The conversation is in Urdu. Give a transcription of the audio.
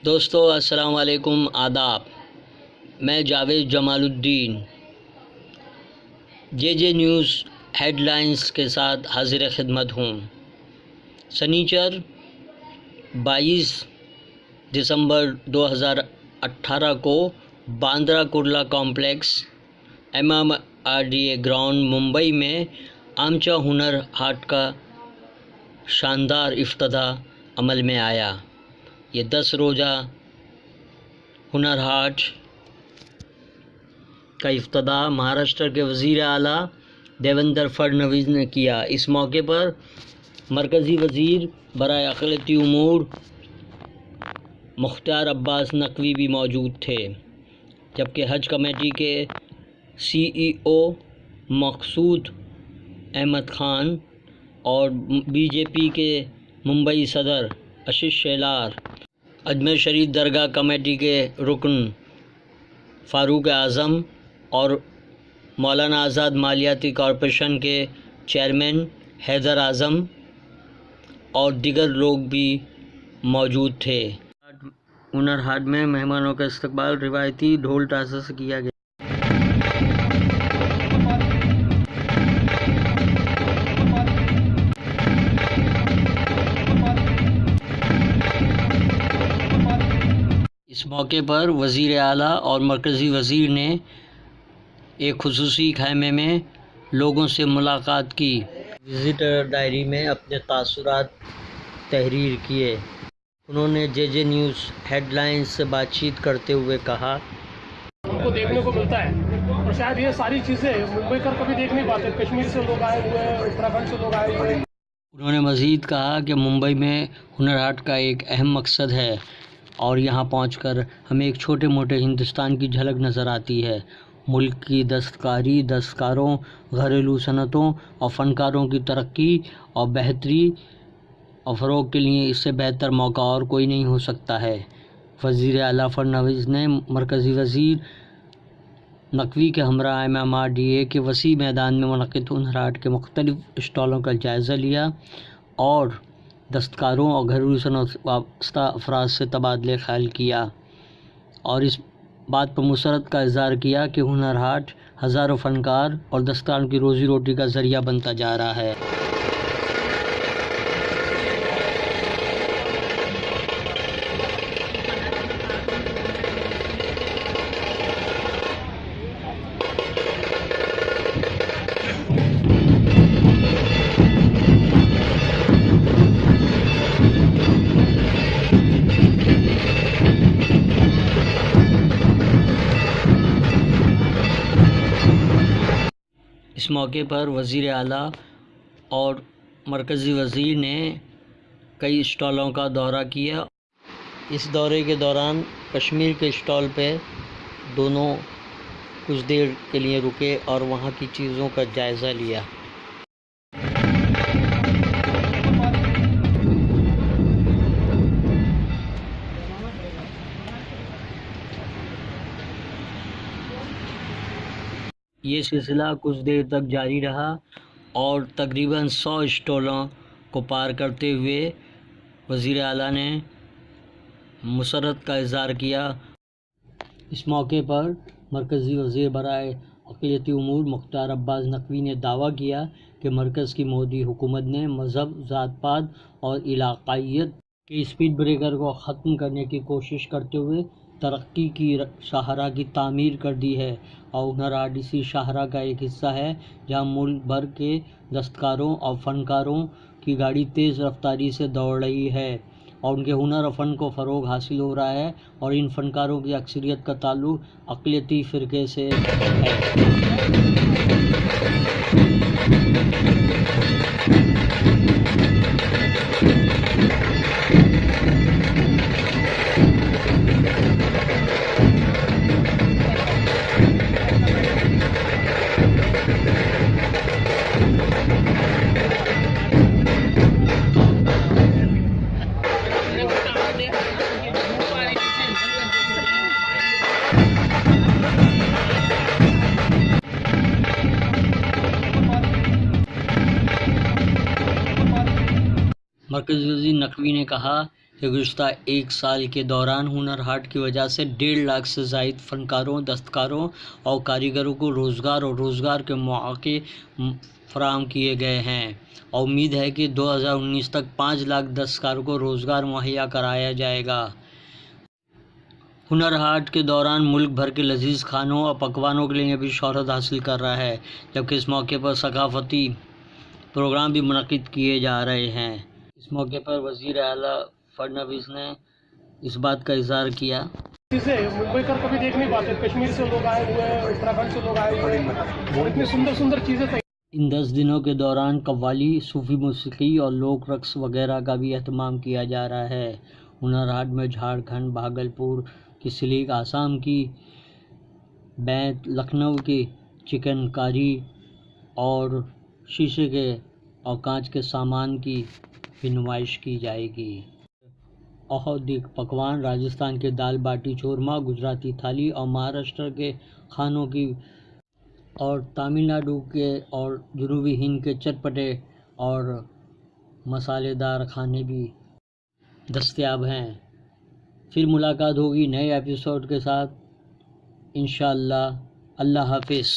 دوستو السلام علیکم، آداب۔ میں جاوید جمال الدین جے نیوز ہیڈ لائنز کے ساتھ حاضر خدمت ہوں۔ سنیچر 22 دسمبر 2018 کو باندرا کرلا کمپلیکس MMRDA گراؤنڈ ممبئی میں آمچا ہنر ہاٹ کا شاندار افتتاح عمل میں آیا۔ یہ 10 روزہ ہنر ہاٹ کا افتتاح مہاراشٹر کے وزیر اعلیٰ دیویندر فڈنویس نے کیا۔ اس موقع پر مرکزی وزیر برائے اقلیتی امور مختار عباس نقوی بھی موجود تھے، جبکہ حج کمیٹی کے CEO مقصود احمد خان اور BJP کے ممبئی صدر آشیش شیلار، اجمیر شریف درگاہ کمیٹی کے رکن فاروق اعظم اور مولانا آزاد مالیاتی کارپوریشن کے چیئرمین حیدر اعظم اور دیگر لوگ بھی موجود تھے۔ ہنر ہاٹ میں مہمانوں کا استقبال روایتی ڈھول تاشے سے کیا گیا۔ اس موقع پر وزیر اعلیٰ اور مرکزی وزیر نے ایک خصوصی خیمے میں لوگوں سے ملاقات کی، وزٹر ڈائری میں اپنے تاثرات تحریر کیے۔ انہوں نے جے نیوز ہیڈ لائنز سے بات چیت کرتے ہوئے کہا، ہم کو دیکھنے کو ملتا ہے اور شاید یہ ساری چیزیں ممبئی کر کبھی دیکھ نہیں پاتے۔ کشمیر سے لوگ آئے ہوئے ہیں، اتراکھنڈ سے لوگ آئے ہوئے ہیں۔ انہوں نے مزید کہا کہ ممبئی میں ہنر ہاٹ کا ایک اہم مقصد ہے اور یہاں پہنچ کر ہمیں ایک چھوٹے موٹے ہندوستان کی جھلک نظر آتی ہے۔ ملک کی دستکاری، دستکاروں، گھریلو صنعتوں اور فنکاروں کی ترقی اور بہتری اور فروغ کے لیے اس سے بہتر موقع اور کوئی نہیں ہو سکتا ہے۔ وزیر اعلیٰ فڈنویس نے مرکزی وزیر نقوی کے ہمراہ MMRDA کے وسیع میدان میں منعقد ہنر ہاٹ کے مختلف اسٹالوں کا جائزہ لیا اور دستکاروں اور گھریلو صنعت سے وابستہ افراد سے تبادلہ خیال کیا اور اس بات پر مسرت کا اظہار کیا کہ ہنر ہاٹ ہزاروں فنکار اور دستکاروں کی روزی روٹی کا ذریعہ بنتا جا رہا ہے۔ اس موقع پر وزیر اعلیٰ اور مرکزی وزیر نے کئی اسٹالوں کا دورہ کیا۔ اس دورے کے دوران کشمیر کے اسٹال پہ دونوں کچھ دیر کے لیے رکے اور وہاں کی چیزوں کا جائزہ لیا۔ یہ سلسلہ کچھ دیر تک جاری رہا اور تقریباً 100 اسٹالوں کو پار کرتے ہوئے وزیر اعلیٰ نے مسرت کا اظہار کیا۔ اس موقع پر مرکزی وزیر برائے اقلیتی امور مختار عباس نقوی نے دعویٰ کیا کہ مرکز کی مودی حکومت نے مذہب، ذات پات اور علاقائیت کے اسپیڈ بریکر کو ختم کرنے کی کوشش کرتے ہوئے ترقی کی شاہراہ کی تعمیر کر دی ہے اور ہنر ہاٹ اسی شاہراہ کا ایک حصہ ہے جہاں ملک بھر کے دستکاروں اور فنکاروں کی گاڑی تیز رفتاری سے دوڑ رہی ہے اور ان کے ہنر اور فن کو فروغ حاصل ہو رہا ہے اور ان فنکاروں کی اکثریت کا تعلق اقلیتی فرقے سے ہے۔ مرکزی وزیر نقوی نے کہا کہ گزشتہ ایک سال کے دوران ہنر ہاٹ کی وجہ سے 1.5 لاکھ سے زائد فنکاروں، دستکاروں اور کاریگروں کو روزگار کے مواقع فراہم کیے گئے ہیں، اور امید ہے کہ 2019 تک 5 لاکھ دستکاروں کو روزگار مہیا کرایا جائے گا۔ ہنر ہاٹ کے دوران ملک بھر کے لذیذ کھانوں اور پکوانوں کے لیے بھی شہرت حاصل کر رہا ہے، جبکہ اس موقع پر ثقافتی پروگرام بھی منعقد کیے جا رہے ہیں۔ اس موقع پر وزیر اعلیٰ فڈنویس نے اس بات کا اظہار کیا۔ چیزیں ممبئی کر کبھی دیکھ نہیں پاتے، کشمیر سے لوگ آئے ہوئے ہیں، اتراکھنڈ سے لوگ آئے ہوئے ہیں، اور اتنی سندر چیزیں ان 10 دنوں کے دوران قوالی، صوفی موسیقی اور لوک رقص وغیرہ کا بھی اہتمام کیا جا رہا ہے۔ ہنر ہاٹ میں جھارکھنڈ، بھاگلپور کی سلک، آسام کی بینت، لکھنؤ کی چکن کاری اور شیشے کے اور کانچ کے سامان کی بھی نمائش کی جائے گی۔ اور دیگر پکوان راجستھان کے دال باٹی چورما، گجراتی تھالی اور مہاراشٹر کے کھانوں کی اور تامل ناڈو کے اور جنوبی ہند کے چٹپٹے اور مسالے دار کھانے بھی دستیاب ہیں۔ پھر ملاقات ہوگی نئے ایپیسوڈ کے ساتھ انشاءاللہ۔ اللہ حافظ۔